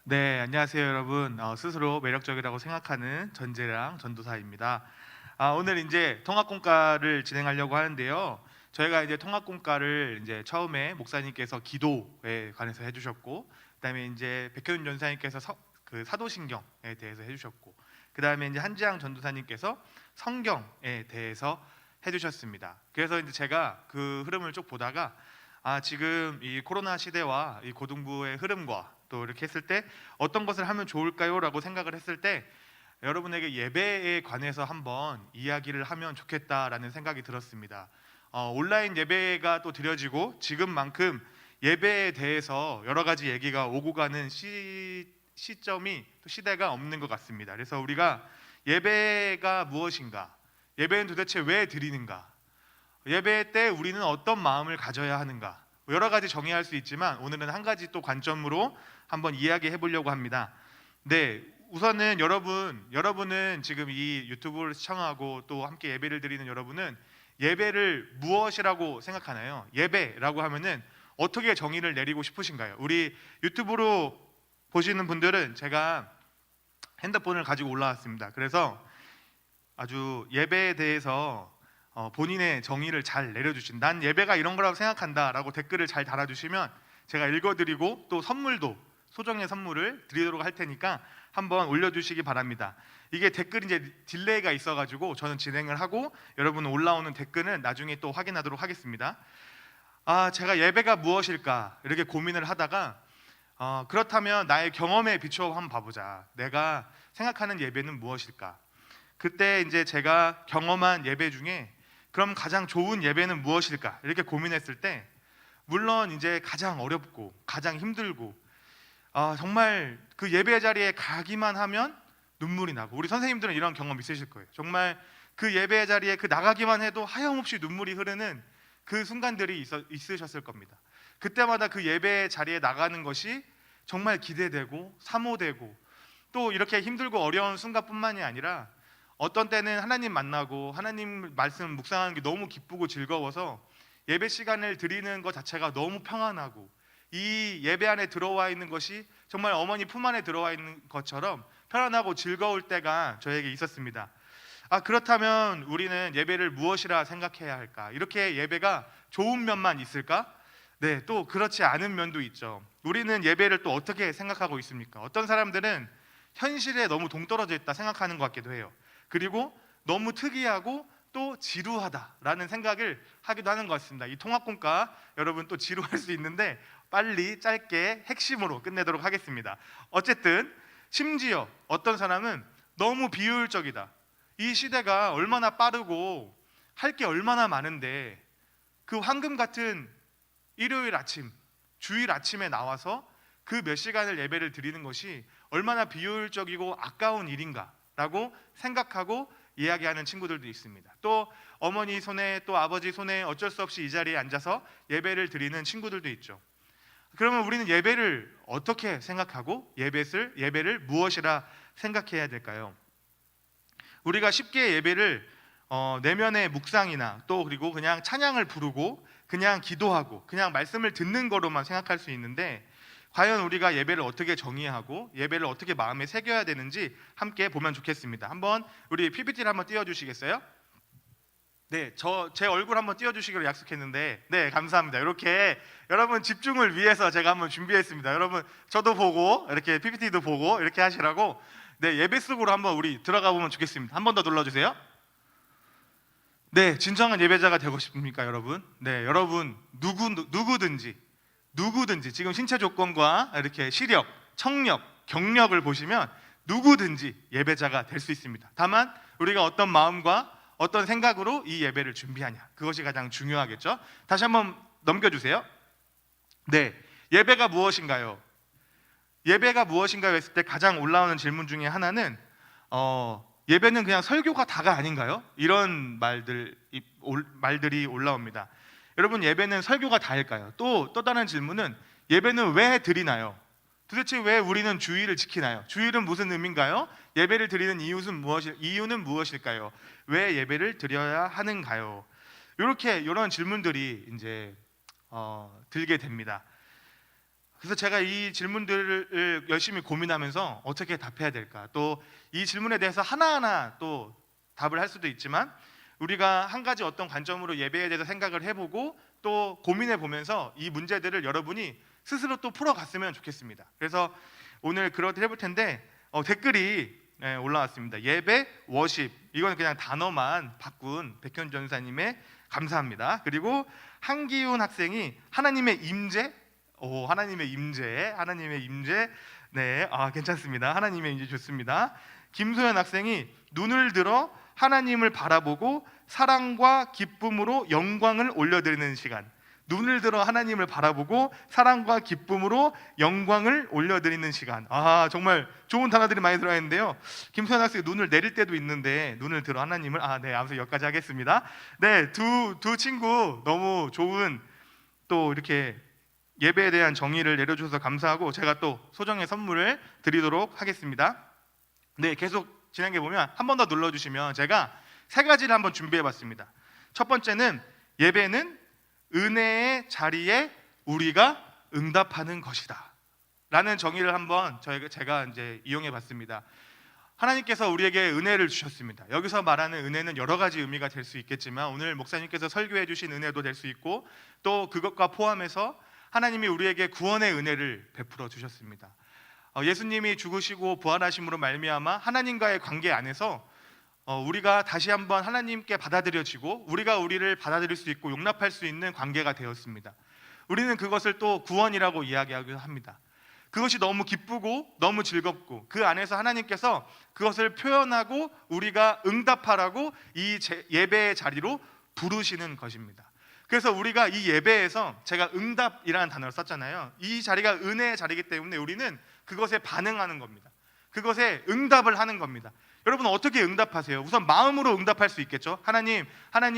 네, 안녕하세요, 여러분. 스스로 매력적이라고 생각하는 전재랑 전도사입니다. 오늘 이제 통합공과를 진행하려고 하는데요. 저희가 이제 통합공과를 이제 처음에 목사님께서 기도에 관해서 해주셨고, 그다음에 이제 백효윤 전사님께서 그 사도신경에 대해서 해주셨고, 그다음에 이제 한지향 전도사님께서 성경에 대해서 해주셨습니다. 그래서 이제 제가 그 흐름을 쭉 보다가 지금 이 코로나 시대와 이 고등부의 흐름과 또 이렇게 했을 때 어떤 것을 하면 좋을까요? 라고 생각을 했을 때 여러분에게 예배에 관해서 한번 이야기를 하면 좋겠다라는 생각이 들었습니다. 온라인 예배가 또 드려지고 지금만큼 예배에 대해서 여러 가지 얘기가 오고 가는 시점이 또 시대가 없는 것 같습니다. 그래서 우리가 예배가 무엇인가, 예배는 도대체 왜 드리는가, 예배 때 우리는 어떤 마음을 가져야 하는가, 여러 가지 정의할 수 있지만 오늘은 한 가지 또 관점으로 한번 이야기해 보려고 합니다. 네, 우선은 여러분은 지금 이 유튜브를 시청하고 또 함께 예배를 드리는 여러분은 예배를 무엇이라고 생각하나요? 예배라고 하면은 어떻게 정의를 내리고 싶으신가요? 우리 유튜브로 보시는 분들은 제가 핸드폰을 가지고 올라왔습니다. 그래서 아주 예배에 대해서 본인의 정의를 잘 내려주신, 난 예배가 이런 거라고 생각한다 라고 댓글을 잘 달아주시면 제가 읽어드리고 또 선물도, 소정의 선물을 드리도록 할 테니까 한번 올려주시기 바랍니다. 이게 댓글이 이제 딜레이가 있어가지고 저는 진행을 하고 여러분 올라오는 댓글은 나중에 또 확인하도록 하겠습니다. 제가 예배가 무엇일까 이렇게 고민을 하다가 그렇다면 나의 경험에 비추어 한번 봐보자. 내가 생각하는 예배는 무엇일까? 그때 이제 제가 경험한 예배 중에 그럼 가장 좋은 예배는 무엇일까? 이렇게 고민했을 때 물론 이제 가장 어렵고 가장 힘들고 정말 그 예배 자리에 가기만 하면 눈물이 나고, 우리 선생님들은 이런 경험 있으실 거예요. 정말 그 예배 자리에 그 나가기만 해도 하염없이 눈물이 흐르는 그 순간들이 있으셨을 겁니다. 그때마다 그 예배 자리에 나가는 것이 정말 기대되고 사모되고, 또 이렇게 힘들고 어려운 순간뿐만이 아니라 어떤 때는 하나님 만나고 하나님 말씀 묵상하는 게 너무 기쁘고 즐거워서 예배 시간을 드리는 것 자체가 너무 평안하고, 이 예배 안에 들어와 있는 것이 정말 어머니 품 안에 들어와 있는 것처럼 편안하고 즐거울 때가 저에게 있었습니다. 그렇다면 우리는 예배를 무엇이라 생각해야 할까? 이렇게 예배가 좋은 면만 있을까? 네, 또 그렇지 않은 면도 있죠. 우리는 예배를 또 어떻게 생각하고 있습니까? 어떤 사람들은 현실에 너무 동떨어져 있다 생각하는 것 같기도 해요. 그리고 너무 특이하고 또 지루하다라는 생각을 하기도 하는 것 같습니다. 이 통합공과 여러분 또 지루할 수 있는데 빨리 짧게 핵심으로 끝내도록 하겠습니다. 어쨌든 심지어 어떤 사람은 너무 비효율적이다, 이 시대가 얼마나 빠르고 할 게 얼마나 많은데 그 황금 같은 일요일 아침, 주일 아침에 나와서 그 몇 시간을 예배를 드리는 것이 얼마나 비효율적이고 아까운 일인가라고 생각하고 이야기하는 친구들도 있습니다. 또 어머니 손에 또 아버지 손에 어쩔 수 없이 이 자리에 앉아서 예배를 드리는 친구들도 있죠. 그러면 우리는 예배를 어떻게 생각하고 예배를 무엇이라 생각해야 될까요? 우리가 쉽게 예배를 내면의 묵상이나 또 그리고 그냥 찬양을 부르고 그냥 기도하고 그냥 말씀을 듣는 거로만 생각할 수 있는데, 과연 우리가 예배를 어떻게 정의하고 예배를 어떻게 마음에 새겨야 되는지 함께 보면 좋겠습니다. 한번 우리 PPT를 한번 띄워주시겠어요? 네, 제 얼굴 한번 띄워주시기로 약속했는데, 네, 감사합니다. 이렇게 여러분 집중을 위해서 제가 한번 준비했습니다. 여러분 저도 보고 이렇게 PPT도 보고 이렇게 하시라고, 네, 예배 속으로 한번 우리 들어가 보면 좋겠습니다. 한 번 더 눌러주세요. 네, 진정한 예배자가 되고 싶습니까, 여러분? 네, 여러분 누구든지 지금 신체 조건과 이렇게 시력, 청력, 경력을 보시면 누구든지 예배자가 될 수 있습니다. 다만 우리가 어떤 마음과 어떤 생각으로 이 예배를 준비하냐, 그것이 가장 중요하겠죠. 다시 한번 넘겨주세요. 네, 예배가 무엇인가요? 예배가 무엇인가요? 했을 때 가장 올라오는 질문 중에 하나는 예배는 그냥 설교가 다가 아닌가요? 이런 말들이 올라옵니다. 여러분, 예배는 설교가 다일까요? 또 다른 질문은 예배는 왜 드리나요? 도대체 왜 우리는 주일을 지키나요? 주일은 무슨 의미인가요? 예배를 드리는 이유는 무엇일까요? 왜 예배를 드려야 하는가요? 이런 질문들이 이제 들게 됩니다. 그래서 제가 이 질문들을 열심히 고민하면서 어떻게 답해야 될까, 또 이 질문에 대해서 하나하나 또 답을 할 수도 있지만 우리가 한 가지 어떤 관점으로 예배에 대해서 생각을 해보고 또 고민해 보면서 이 문제들을 여러분이 스스로 또 풀어갔으면 좋겠습니다. 그래서 오늘 그렇게 해볼 텐데 댓글이 올라왔습니다. 예배, 워십, 이건 그냥 단어만 바꾼 백현 전사님의 감사합니다. 그리고 한기훈 학생이 하나님의 임재, 하나님의 임재, 네, 괜찮습니다. 하나님의 임재 좋습니다. 김소연 학생이 눈을 들어 하나님을 바라보고 사랑과 기쁨으로 영광을 올려드리는 시간. 눈을 들어 하나님을 바라보고 사랑과 기쁨으로 영광을 올려드리는 시간. 정말 좋은 단어들이 많이 들어가 있는데요. 김소연 학생이 눈을 내릴 때도 있는데 눈을 들어 하나님을 네, 아무튼 여기까지 하겠습니다. 네, 두 친구 너무 좋은 또 이렇게 예배에 대한 정의를 내려주셔서 감사하고 제가 또 소정의 선물을 드리도록 하겠습니다. 네, 계속 진행해 보면 한 번 더 눌러주시면 제가 세 가지를 한번 준비해봤습니다. 첫 번째는 예배는 은혜의 자리에 우리가 응답하는 것이다 라는 정의를 한번 제가 이제 이용해봤습니다. 하나님께서 우리에게 은혜를 주셨습니다. 여기서 말하는 은혜는 여러 가지 의미가 될 수 있겠지만 오늘 목사님께서 설교해 주신 은혜도 될 수 있고 또 그것과 포함해서 하나님이 우리에게 구원의 은혜를 베풀어 주셨습니다. 예수님이 죽으시고 부활하심으로 말미암아 하나님과의 관계 안에서 우리가 다시 한번 하나님께 받아들여지고 우리가 우리를 받아들일 수 있고 용납할 수 있는 관계가 되었습니다. 우리는 그것을 또 구원이라고 이야기하기도 합니다. 그것이 너무 기쁘고 너무 즐겁고 그 안에서 하나님께서 그것을 표현하고 우리가 응답하라고 이 예배의 자리로 부르시는 것입니다. 그래서 우리가 이 예배에서 제가 응답이라는 단어를 썼잖아요. 이 자리가 은혜의 자리이기 때문에 우리는 그것에 반응하는 겁니다. 그것에 응답을 하는 겁니다. 여러분 어떻게 응답하세요? 우선 마음으로 응답할 수 있겠죠. 하나님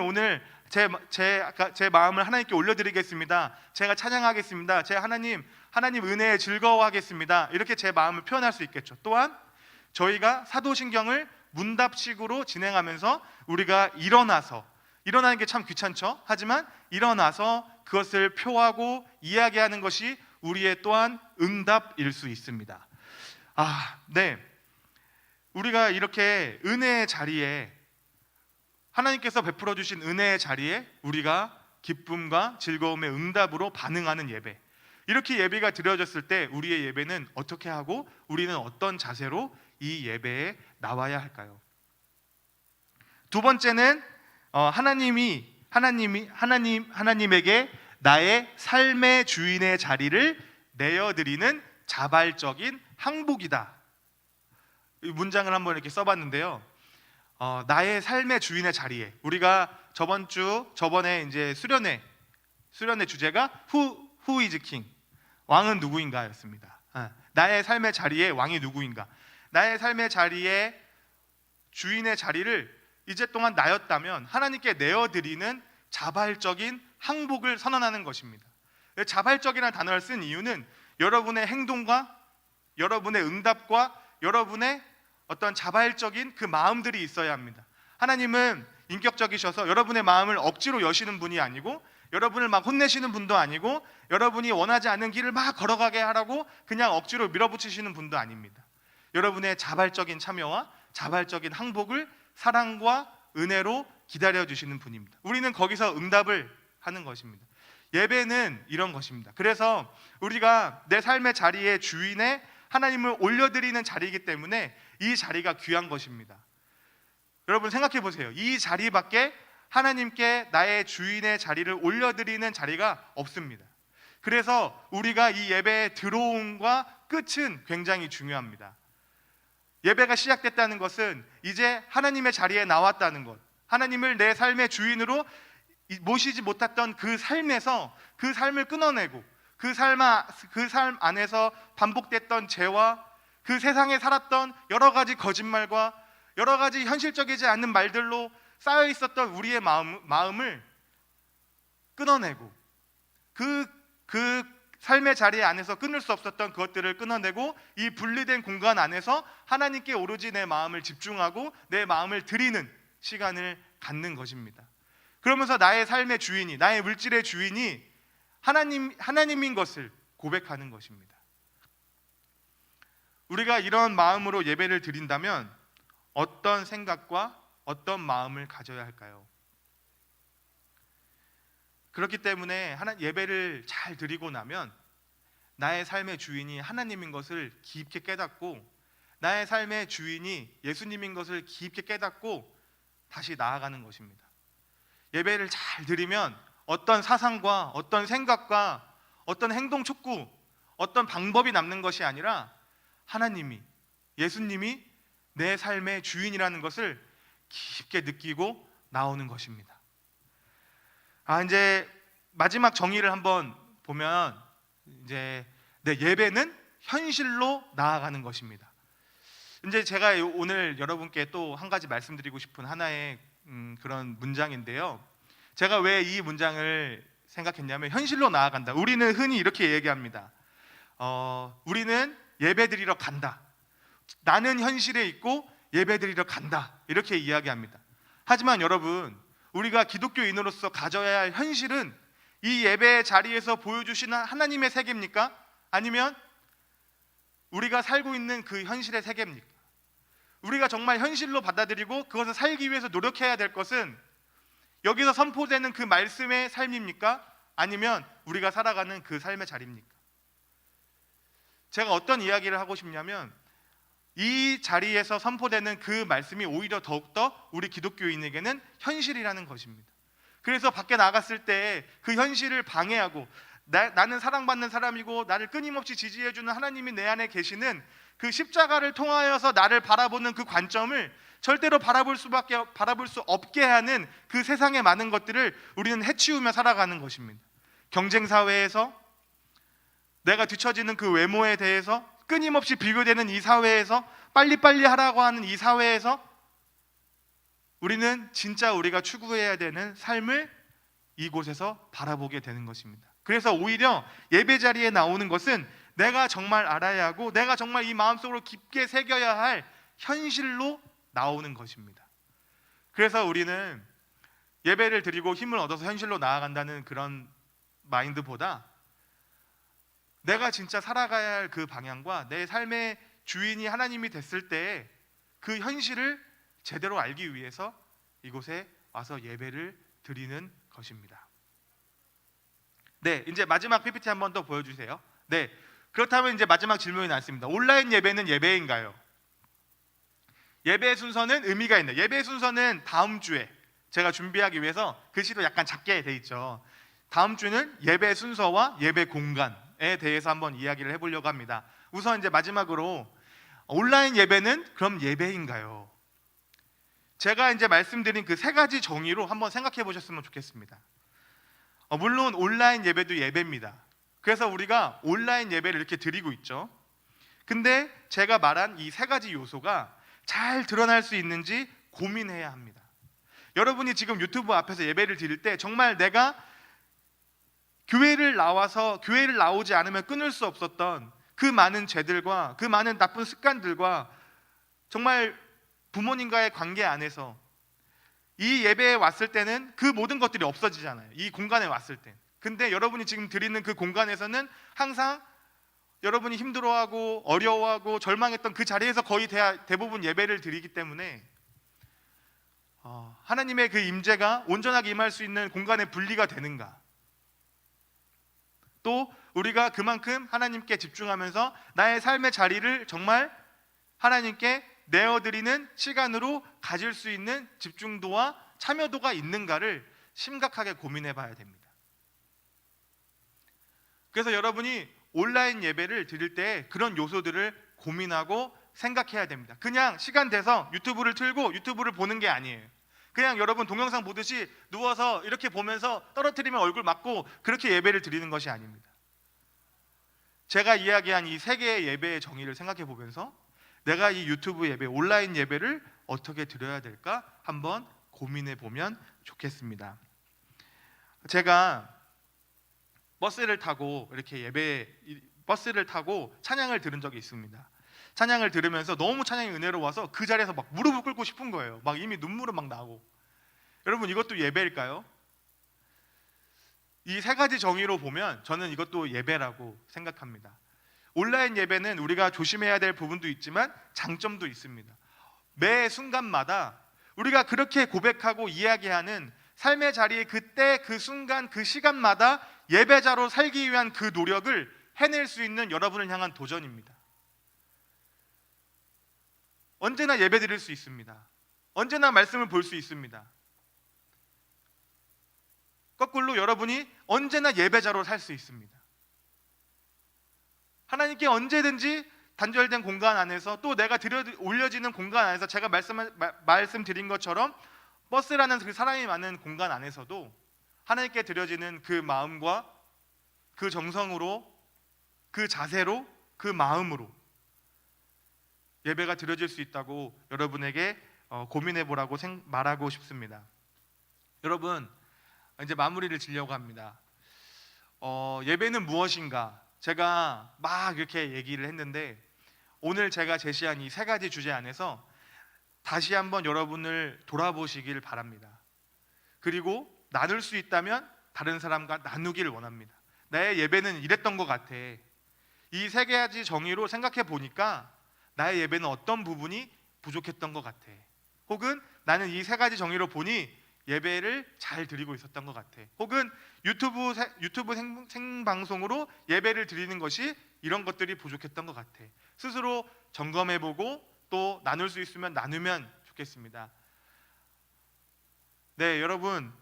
오늘 제 마음을 하나님께 올려드리겠습니다. 제가 찬양하겠습니다. 하나님 은혜에 즐거워하겠습니다. 이렇게 제 마음을 표현할 수 있겠죠. 또한 저희가 사도신경을 문답식으로 진행하면서 우리가 일어나는 게 참 귀찮죠. 하지만 일어나서 그것을 표하고 이야기하는 것이 우리의 또한 응답일 수 있습니다. 네. 우리가 이렇게 은혜의 자리에 하나님께서 베풀어 주신 은혜의 자리에 우리가 기쁨과 즐거움의 응답으로 반응하는 예배, 이렇게 예배가 드려졌을 때 우리의 예배는 어떻게 하고 우리는 어떤 자세로 이 예배에 나와야 할까요? 두 번째는 하나님에게 나의 삶의 주인의 자리를 내어드리는 자발적인 항복이다. 이 문장을 한번 이렇게 써봤는데요. 나의 삶의 주인의 자리에, 우리가 저번에 이제 수련회 주제가 Who is King? 왕은 누구인가였습니다. 나의 삶의 자리에 왕이 누구인가? 나의 삶의 자리에 주인의 자리를 이제 동안 나였다면 하나님께 내어드리는 자발적인 항복을 선언하는 것입니다. 자발적이라는 단어를 쓴 이유는 여러분의 행동과 여러분의 응답과 여러분의 어떤 자발적인 그 마음들이 있어야 합니다. 하나님은 인격적이셔서 여러분의 마음을 억지로 여시는 분이 아니고 여러분을 막 혼내시는 분도 아니고 여러분이 원하지 않는 길을 막 걸어가게 하라고 그냥 억지로 밀어붙이시는 분도 아닙니다. 여러분의 자발적인 참여와 자발적인 항복을 사랑과 은혜로 기다려주시는 분입니다. 우리는 거기서 응답을 하는 것입니다. 예배는 이런 것입니다. 그래서 우리가 내 삶의 자리의 주인에 하나님을 올려드리는 자리이기 때문에 이 자리가 귀한 것입니다. 여러분 생각해 보세요. 이 자리밖에 하나님께 나의 주인의 자리를 올려드리는 자리가 없습니다. 그래서 우리가 이 예배에 들어옴과 끝은 굉장히 중요합니다. 예배가 시작됐다는 것은 이제 하나님의 자리에 나왔다는 것, 하나님을 내 삶의 주인으로 모시지 못했던 그 삶에서 그 삶을 끊어내고 그 삶 안에서 반복됐던 죄와 그 세상에 살았던 여러 가지 거짓말과 여러 가지 현실적이지 않는 말들로 쌓여 있었던 우리의 마음을 끊어내고 그 삶의 자리 안에서 끊을 수 없었던 그것들을 끊어내고 이 분리된 공간 안에서 하나님께 오로지 내 마음을 집중하고 내 마음을 드리는 시간을 갖는 것입니다. 그러면서 나의 삶의 주인이, 나의 물질의 주인이 하나님인 것을 고백하는 것입니다. 우리가 이런 마음으로 예배를 드린다면 어떤 생각과 어떤 마음을 가져야 할까요? 그렇기 때문에 예배를 잘 드리고 나면 나의 삶의 주인이 하나님인 것을 깊게 깨닫고, 나의 삶의 주인이 예수님인 것을 깊게 깨닫고 다시 나아가는 것입니다. 예배를 잘 드리면 어떤 사상과 어떤 생각과 어떤 행동 촉구, 어떤 방법이 남는 것이 아니라 하나님이, 예수님이 내 삶의 주인이라는 것을 깊게 느끼고 나오는 것입니다. 이제 마지막 정의를 한번 보면 이제 내 예배는 현실로 나아가는 것입니다. 이제 제가 오늘 여러분께 또 한 가지 말씀드리고 싶은 하나의 그런 문장인데요. 제가 왜 이 문장을 생각했냐면, 현실로 나아간다. 우리는 흔히 이렇게 얘기합니다. 우리는 예배드리러 간다. 나는 현실에 있고 예배드리러 간다. 이렇게 이야기합니다. 하지만 여러분, 우리가 기독교인으로서 가져야 할 현실은 이 예배의 자리에서 보여주시는 하나님의 세계입니까? 아니면 우리가 살고 있는 그 현실의 세계입니까? 우리가 정말 현실로 받아들이고 그것을 살기 위해서 노력해야 될 것은 여기서 선포되는 그 말씀의 삶입니까? 아니면 우리가 살아가는 그 삶의 자리입니까? 제가 어떤 이야기를 하고 싶냐면, 이 자리에서 선포되는 그 말씀이 오히려 더욱더 우리 기독교인에게는 현실이라는 것입니다. 그래서 밖에 나갔을 때 그 현실을 방해하고, 나는 사랑받는 사람이고 나를 끊임없이 지지해주는 하나님이 내 안에 계시는 그 십자가를 통하여서 나를 바라보는 그 관점을 절대로 바라볼 수 없게 하는 그 세상의 많은 것들을 우리는 해치우며 살아가는 것입니다. 경쟁 사회에서, 내가 뒤처지는 그 외모에 대해서 끊임없이 비교되는 이 사회에서, 빨리빨리 하라고 하는 이 사회에서 우리는 진짜 우리가 추구해야 되는 삶을 이곳에서 바라보게 되는 것입니다. 그래서 오히려 예배 자리에 나오는 것은 내가 정말 알아야 하고 내가 정말 이 마음속으로 깊게 새겨야 할 현실로 나오는 것입니다. 그래서 우리는 예배를 드리고 힘을 얻어서 현실로 나아간다는 그런 마인드보다 내가 진짜 살아가야 할 그 방향과 내 삶의 주인이 하나님이 됐을 때 그 현실을 제대로 알기 위해서 이곳에 와서 예배를 드리는 것입니다. 네, 이제 마지막 PPT 한번 더 보여주세요. 네, 그렇다면 이제 마지막 질문이 나왔습니다. 온라인 예배는 예배인가요? 예배 순서는 의미가 있네. 예배 순서는 다음 주에 제가 준비하기 위해서 글씨도 약간 작게 돼 있죠. 다음 주는 예배 순서와 예배 공간에 대해서 한번 이야기를 해보려고 합니다. 우선 이제 마지막으로 온라인 예배는 그럼 예배인가요? 제가 이제 말씀드린 그 세 가지 정의로 한번 생각해 보셨으면 좋겠습니다. 물론 온라인 예배도 예배입니다. 그래서 우리가 온라인 예배를 이렇게 드리고 있죠. 근데 제가 말한 이 세 가지 요소가 잘 드러날 수 있는지 고민해야 합니다. 여러분이 지금 유튜브 앞에서 예배를 드릴 때 정말 내가 교회를 나오지 않으면 끊을 수 없었던 그 많은 죄들과 그 많은 나쁜 습관들과 정말 부모님과의 관계 안에서 이 예배에 왔을 때는 그 모든 것들이 없어지잖아요. 이 공간에 왔을 때. 근데 여러분이 지금 드리는 그 공간에서는 항상 여러분이 힘들어하고 어려워하고 절망했던 그 자리에서 거의 대부분 예배를 드리기 때문에 하나님의 그 임재가 온전하게 임할 수 있는 공간의 분리가 되는가? 또 우리가 그만큼 하나님께 집중하면서 나의 삶의 자리를 정말 하나님께 내어드리는 시간으로 가질 수 있는 집중도와 참여도가 있는가를 심각하게 고민해 봐야 됩니다. 그래서 여러분이 온라인 예배를 드릴 때 그런 요소들을 고민하고 생각해야 됩니다. 그냥 시간 돼서 유튜브를 틀고 유튜브를 보는 게 아니에요. 그냥 여러분 동영상 보듯이 누워서 이렇게 보면서 떨어뜨리면 얼굴 맞고 그렇게 예배를 드리는 것이 아닙니다. 제가 이야기한 이 세 개의 예배의 정의를 생각해 보면서 내가 이 유튜브 예배, 온라인 예배를 어떻게 드려야 될까 한번 고민해 보면 좋겠습니다. 제가 버스를 타고 찬양을 들은 적이 있습니다. 찬양을 들으면서 너무 찬양이 은혜로워서 그 자리에서 막 무릎을 꿇고 싶은 거예요. 막 이미 눈물은 막 나고. 여러분, 이것도 예배일까요? 이 세 가지 정의로 보면 저는 이것도 예배라고 생각합니다. 온라인 예배는 우리가 조심해야 될 부분도 있지만 장점도 있습니다. 매 순간마다 우리가 그렇게 고백하고 이야기하는 삶의 자리에 그때 그 순간 그 시간마다 예배자로 살기 위한 그 노력을 해낼 수 있는 여러분을 향한 도전입니다. 언제나 예배 드릴 수 있습니다. 언제나 말씀을 볼 수 있습니다. 거꾸로 여러분이 언제나 예배자로 살 수 있습니다. 하나님께 언제든지 단절된 공간 안에서 또 내가 올려지는 공간 안에서 제가 말씀드린 것처럼 버스라는 그 사람이 많은 공간 안에서도 하나님께 드려지는 그 마음과 그 정성으로 그 자세로 그 마음으로 예배가 드려질 수 있다고 여러분에게 고민해 보라고 말하고 싶습니다. 여러분 이제 마무리를 지려고 합니다. 예배는 무엇인가? 제가 막 이렇게 얘기를 했는데 오늘 제가 제시한 이 세 가지 주제 안에서 다시 한번 여러분을 돌아보시길 바랍니다. 그리고 나눌 수 있다면 다른 사람과 나누기를 원합니다. 나의 예배는 이랬던 것 같아. 이 세 가지 정의로 생각해 보니까 나의 예배는 어떤 부분이 부족했던 것 같아. 혹은 나는 이 세 가지 정의로 보니 예배를 잘 드리고 있었던 것 같아. 혹은 유튜브 생방송으로 예배를 드리는 것이 이런 것들이 부족했던 것 같아. 스스로 점검해보고 또 나눌 수 있으면 나누면 좋겠습니다. 네, 여러분,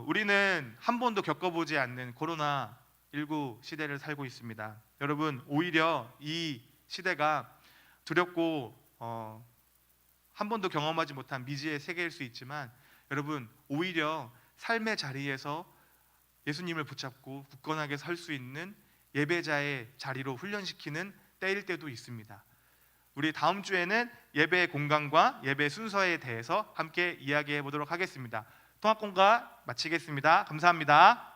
우리는 한 번도 겪어보지 않는 코로나19 시대를 살고 있습니다. 여러분, 오히려 이 시대가 두렵고 한 번도 경험하지 못한 미지의 세계일 수 있지만 여러분, 오히려 삶의 자리에서 예수님을 붙잡고 굳건하게 설 수 있는 예배자의 자리로 훈련시키는 때일 때도 있습니다. 우리 다음 주에는 예배 공간과 예배 순서에 대해서 함께 이야기해 보도록 하겠습니다. 통합공과 마치겠습니다. 감사합니다.